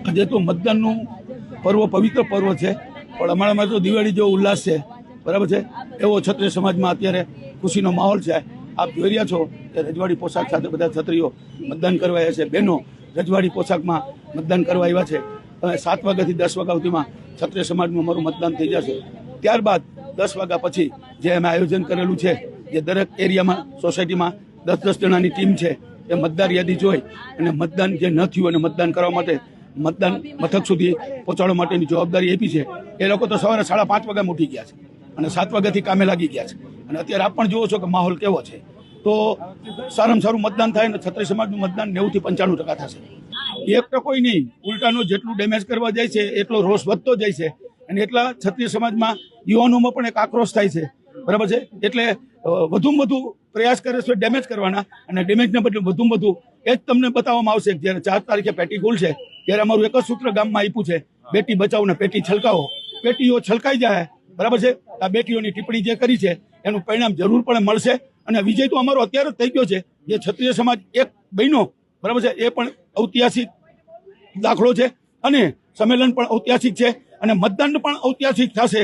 આજે તો મતદાનનું પર્વ પવિત્ર પર્વ છે, પણ અમારામાં તો દિવાળી જેવો ઉલ્લાસ છે, બરાબર છે. એવો ક્ષત્રિય સમાજમાં અત્યારે ખુશીનો માહોલ છે. આપ જોઈ રહ્યા છો કે રજવાડી પોશાક સાથે બધા ક્ષત્રિયો મતદાન કરવા આવ્યા છે. બહેનો રજવાડી પોશાકમાં મતદાન કરવા આવ્યા છે. 7 વાગ્યાથી 10 વાગ્યા સુધીમાં ક્ષત્રિય સમાજનું અમારું મતદાન થઈ જશે. ત્યારબાદ 10 વાગ્યા પછી જે અમે આયોજન કરેલું છે, જે દરેક એરિયામાં સોસાયટીમાં 10-10 જણાની ટીમ છે, એ મતદાર યાદી જોઈ અને મતદાન જે ન થયું અને મતદાન કરવા માટે મતદાન મથક સુધી પહોંચાડવા માટેની જવાબદારી આપી છે. એ લોકો તો સવારે 5:30 વાગ્યામાં ઉઠી ગયા છે અને 7 વાગ્યાથી કામે લાગી ગયા છે. અને અત્યારે આપ પણ જુઓ છો કે માહોલ કેવો છે. તો સારામાં સારું મતદાન થાય ને ક્ષત્રિય સમાજનું મતદાન 90 થી 95% થશે. 1% નહીં, ઉલટાનું જેટલું ડેમેજ કરવા જાય છે એટલો રોષ વધતો જાય છે અને એટલા ક્ષત્રિય સમાજમાં યુવાનોમાં પણ એક આક્રોશ થાય છે, બરાબર છે. એટલે વધુમાં વધુ પ્રયાસ કરે છે ડેમેજ કરવાના, અને ડેમેજને બદલે વધુમાં વધુ એ જ તમને બતાવવામાં આવશે. જ્યારે 4 તારીખે પેટી ખુલશે ત્યારે અમારું એક જ સૂત્ર ગામમાં આપ્યું છે, બેટી બચાવો ને પેટી છલકાવો. પેટીઓ છલકાઈ જાય, બરાબર છે. આ બેટીઓની ટિપ્પણી જે કરી છે એનું પરિણામ જરૂર પણ મળશે. અને વિજય તો અમારો અત્યારે જ થઈ ગયો છે. જે ક્ષત્રિય સમાજ એક બહેનો, બરાબર છે, એ પણ ઐતિહાસિક દાખલો છે અને સંમેલન પણ ઐતિહાસિક છે અને મતદાન પણ ઐતિહાસિક થશે.